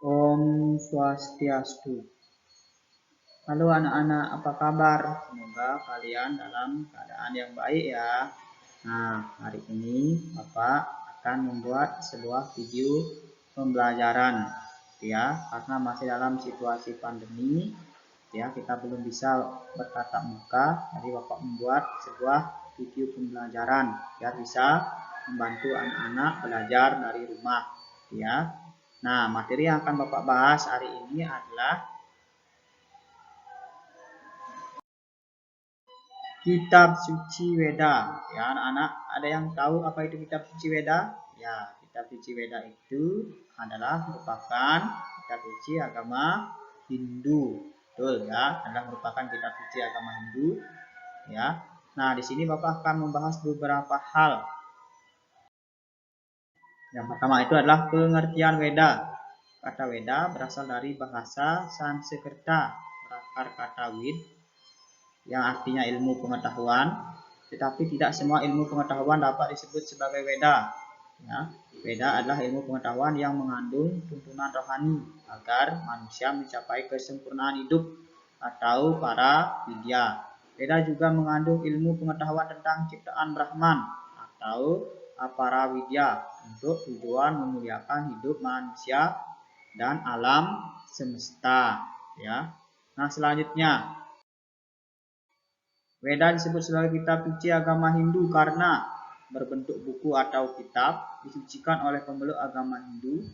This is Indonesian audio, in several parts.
Om Swastiastu. Halo anak-anak, apa kabar? Semoga kalian dalam keadaan yang baik ya. Nah, hari ini Bapak akan membuat sebuah video pembelajaran ya, karena masih dalam situasi pandemi ya, kita belum bisa bertatap muka. Jadi Bapak membuat sebuah video pembelajaran biar bisa membantu anak-anak belajar dari rumah ya. Nah, materi yang akan Bapak bahas hari ini adalah Kitab Suci Weda. Ya, anak-anak, ada yang tahu apa itu Kitab Suci Weda? Ya, Kitab Suci Weda itu adalah merupakan kitab suci agama Hindu. Betul ya, adalah merupakan kitab suci agama Hindu ya. Nah, di sini Bapak akan membahas beberapa hal. Yang pertama itu adalah pengertian Weda. Kata Weda berasal dari bahasa Sanskerta, berakar kata Wid yang artinya ilmu pengetahuan, tetapi tidak semua ilmu pengetahuan dapat disebut sebagai Weda. Ya, Weda adalah ilmu pengetahuan yang mengandung tuntunan rohani agar manusia mencapai kesempurnaan hidup atau para widya. Weda juga mengandung ilmu pengetahuan tentang ciptaan Brahman atau para widya untuk tujuan memuliakan hidup manusia dan alam semesta. Ya. Nah, selanjutnya Weda disebut sebagai kitab suci agama Hindu karena berbentuk buku atau kitab disucikan oleh pemeluk agama Hindu,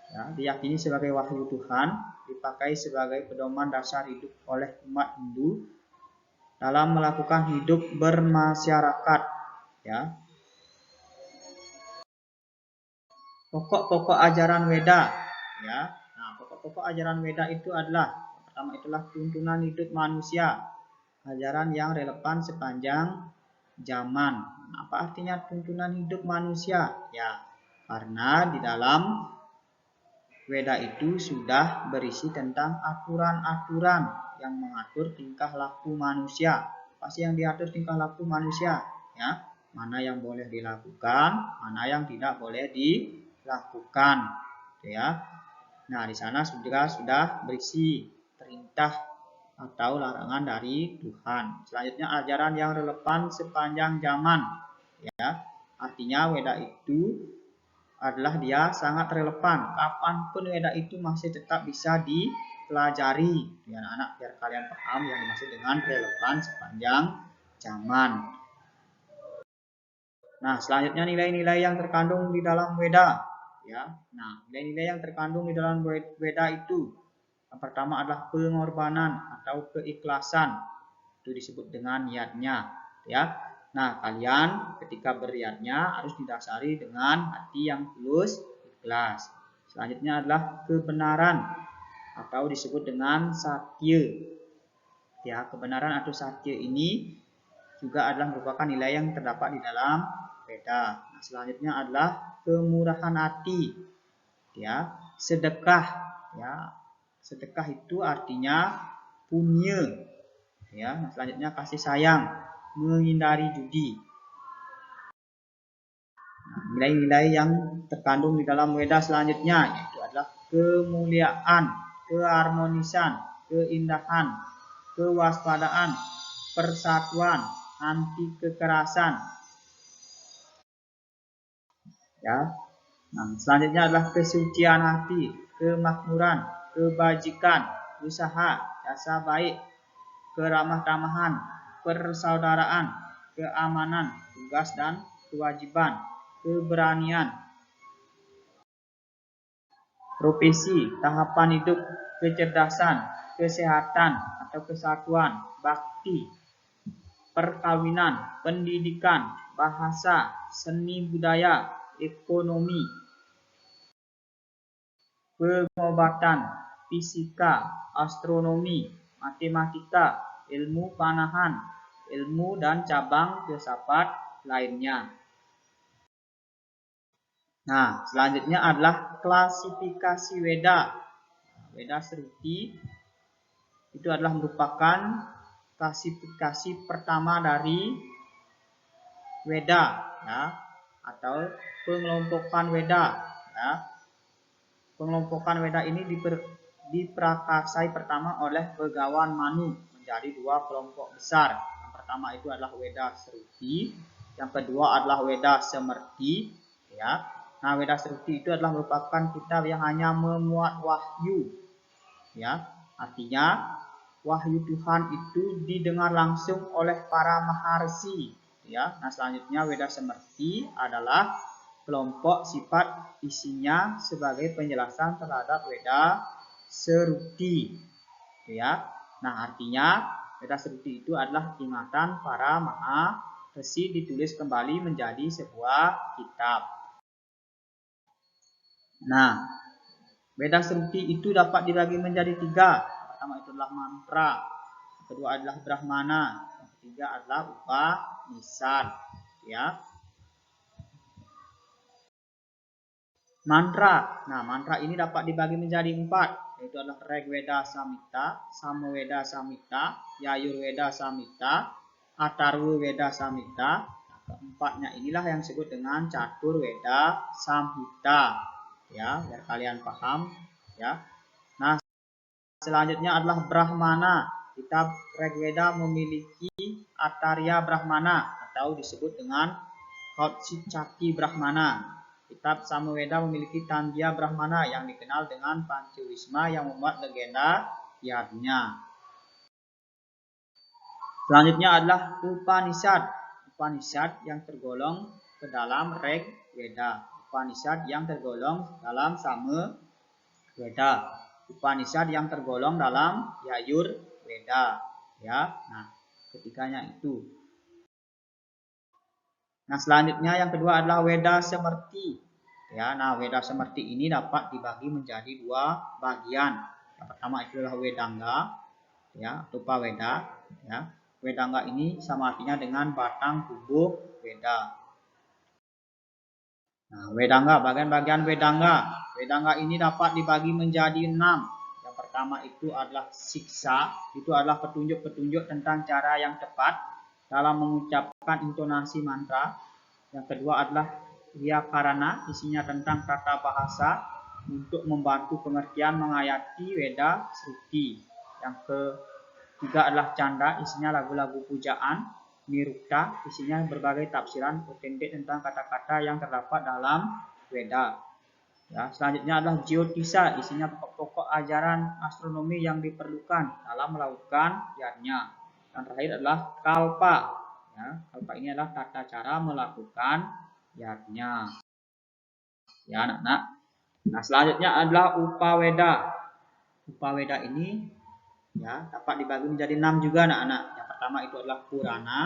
ya, diyakini sebagai wahyu Tuhan, dipakai sebagai pedoman dasar hidup oleh umat Hindu dalam melakukan hidup bermasyarakat. Ya. Pokok-pokok ajaran Weda. Ya. Nah, pokok-pokok ajaran Weda itu adalah pertama itulah tuntunan hidup manusia, ajaran yang relevan sepanjang zaman. Apa artinya tuntunan hidup manusia? Ya, karena di dalam Weda itu sudah berisi tentang aturan-aturan yang mengatur tingkah laku manusia. Pasti yang diatur tingkah laku manusia, ya. Mana yang boleh dilakukan, mana yang tidak boleh dilakukan, ya. Nah, di sana sudah berisi perintah atau larangan dari Tuhan. Selanjutnya ajaran yang relevan sepanjang zaman, ya. Artinya Weda itu adalah dia sangat relevan. Kapanpun Weda itu masih tetap bisa dipelajari. Ya, anak-anak, biar kalian paham yang dimaksud dengan relevan sepanjang zaman. Nah, selanjutnya nilai-nilai yang terkandung di dalam Weda. Ya, nah nilai-nilai yang terkandung di dalam Weda itu yang pertama adalah pengorbanan atau keikhlasan. Itu disebut dengan niatnya, ya. Nah, kalian ketika beriatnya harus didasari dengan hati yang tulus, ikhlas. Selanjutnya adalah kebenaran atau disebut dengan satya. Ya, kebenaran atau satya ini juga adalah merupakan nilai yang terdapat di dalam Weda. Nah, selanjutnya adalah kemurahan hati. Ya, sedekah, ya. Sedekah itu artinya punya. Ya, nah selanjutnya kasih sayang, menghindari judi. Nah, nilai-nilai yang terkandung di dalam Weda selanjutnya yaitu adalah kemuliaan, keharmonisan, keindahan, kewaspadaan, persatuan, anti kekerasan. Ya. Nah, selanjutnya adalah kesucian hati, kemakmuran, kebajikan, usaha, jasa baik, keramah-tamahan, persaudaraan, keamanan, tugas dan kewajiban, keberanian, profesi, tahapan hidup, kecerdasan, kesehatan atau kesatuan, bakti, perkawinan, pendidikan, bahasa, seni budaya, ekonomi, pengobatan, fisika, astronomi, matematika, ilmu panahan, ilmu dan cabang filsafat lainnya. Nah, selanjutnya adalah klasifikasi Weda. Weda Sruti itu adalah merupakan klasifikasi pertama dari Weda, ya, atau pengelompokan Weda, ya. Pengelompokan Weda ini diprakarsai pertama oleh Begawan Manu menjadi dua kelompok besar. Yang pertama itu adalah Weda Seruti, yang kedua adalah Weda Semerti, ya. Nah, Weda Seruti itu adalah merupakan kitab yang hanya memuat wahyu, ya. Artinya wahyu Tuhan itu didengar langsung oleh para maharsi, ya. Nah, selanjutnya Weda Semerti adalah kelompok sifat, isinya sebagai penjelasan terhadap Weda Seruti, ya. Nah, artinya Weda Seruti itu adalah ingatan para maharsi ditulis kembali menjadi sebuah kitab. Nah, Weda Seruti itu dapat dibagi menjadi tiga. Yang pertama itu adalah mantra, yang kedua adalah Brahmana, yang ketiga adalah Upanishad, ya. Mantra. Nah, mantra ini dapat dibagi menjadi empat, yaitu adalah Rigveda Samhita, Samaveda Samhita, Yajurveda Samhita, Atharvaveda Samhita. Nah, keempatnya inilah yang disebut dengan Caturveda Samhita, ya, biar kalian paham, ya. Nah, selanjutnya adalah Brahmana. Kitab Rigveda memiliki Atarya Brahmana atau disebut dengan Kautshichaki Brahmana. Kitab Samaveda memiliki Tandya Brahmana yang dikenal dengan Pancawisma yang memuat legenda Yadnya. Selanjutnya adalah Upanishad. Upanishad yang tergolong ke dalam Rigveda. Upanishad yang tergolong dalam Samaveda. Upanishad yang tergolong dalam Yajurveda, ya. Nah, ketiganya itu. Nah, selanjutnya yang kedua adalah Weda Semerti. Ya, nah Weda Semerti ini dapat dibagi menjadi dua bagian. Yang pertama itu adalah Wedanga, ya, Rupa Weda, ya. Wedanga ini sama artinya dengan batang tubuh Weda. Nah, Wedanga, bagian-bagian Wedanga. Wedanga ini dapat dibagi menjadi 6. Yang pertama itu adalah siksa, itu adalah petunjuk-petunjuk tentang cara yang tepat dalam mengucapkan intonasi mantra. Yang kedua adalah Vyakarana, isinya tentang tata bahasa untuk membantu pengertian menghayati Weda Seruti. Yang ketiga adalah Canda, isinya lagu-lagu pujaan. Nirukta, isinya berbagai tafsiran otentik tentang kata-kata yang terdapat dalam Weda. Ya, selanjutnya adalah Jyotisa, isinya pokok-pokok ajaran astronomi yang diperlukan dalam melakukan yadnya. Yang terakhir adalah Kalpa. Ya, Kalpa ini adalah tata cara melakukan yadnya. Ya, anak-anak. Nah, selanjutnya adalah Upaweda. Upaweda ini, ya, dapat dibagi menjadi 6 juga, anak-anak. Yang pertama itu adalah Purana,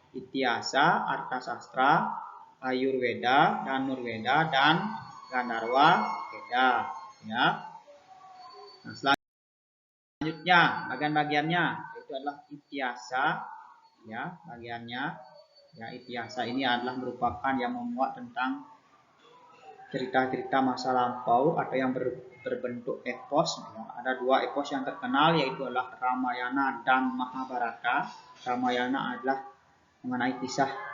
Ityasa, Arthasastra, Ayurveda, Dhanurveda, dan Gandharva Veda, ya. Nah, selanjutnya bagian-bagiannya itu adalah Ityasa, ya, bagiannya, ya. Ityasa ini adalah merupakan yang memuat tentang cerita-cerita masa lampau atau yang berbentuk epos. Ya. Ada dua epos yang terkenal, yaitu adalah Ramayana dan Mahabharata. Ramayana adalah mengenai kisah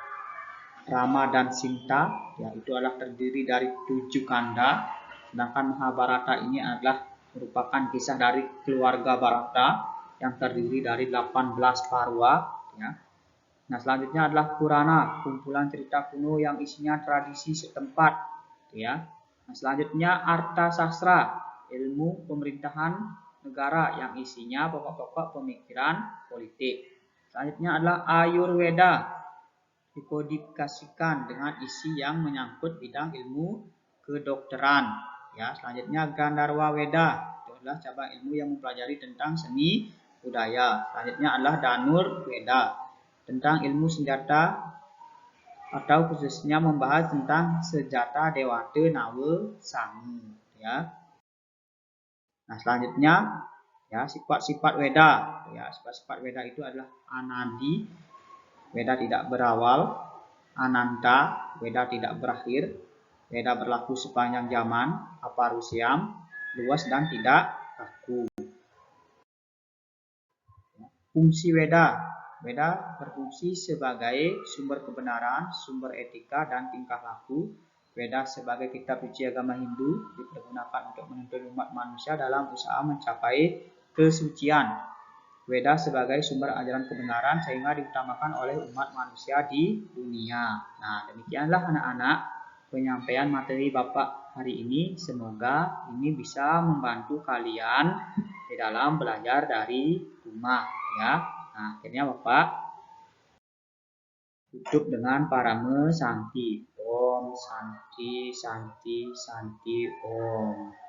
Rama dan Sinta, ya, itu adalah terdiri dari 7 kanda. Sedangkan Mahabharata ini adalah merupakan kisah dari keluarga Bharata yang terdiri dari 18 parwa, ya. Nah, selanjutnya adalah Purana, kumpulan cerita kuno yang isinya tradisi setempat, ya. Nah, selanjutnya Arthasastra, ilmu pemerintahan negara yang isinya pokok-pokok pemikiran politik. Selanjutnya adalah Ayurveda, dikodikasikan dengan isi yang menyangkut bidang ilmu kedokteran. Ya, selanjutnya Gandharva Veda, itu adalah cabang ilmu yang mempelajari tentang seni budaya. Selanjutnya adalah Dhanur Veda, tentang ilmu senjata atau khususnya membahas tentang senjata Dewata Nawa Sangu, ya. Nah, selanjutnya, ya, sifat-sifat Weda. Ya, sifat-sifat Weda itu adalah Anadi, Weda tidak berawal, Ananta, Weda tidak berakhir, Weda berlaku sepanjang zaman, Aparusyam, luas dan tidak kaku. Fungsi Weda. Weda berfungsi sebagai sumber kebenaran, sumber etika dan tingkah laku. Weda sebagai kitab suci agama Hindu dipergunakan untuk menentukan menuntun umat manusia dalam usaha mencapai kesucian. Weda sebagai sumber ajaran kebenaran sehingga diutamakan oleh umat manusia di dunia. Nah, demikianlah anak-anak penyampaian materi Bapak hari ini. Semoga ini bisa membantu kalian di dalam belajar dari rumah ya. Nah, akhirnya Bapak tutup dengan parame santi. Om santi santi santi om.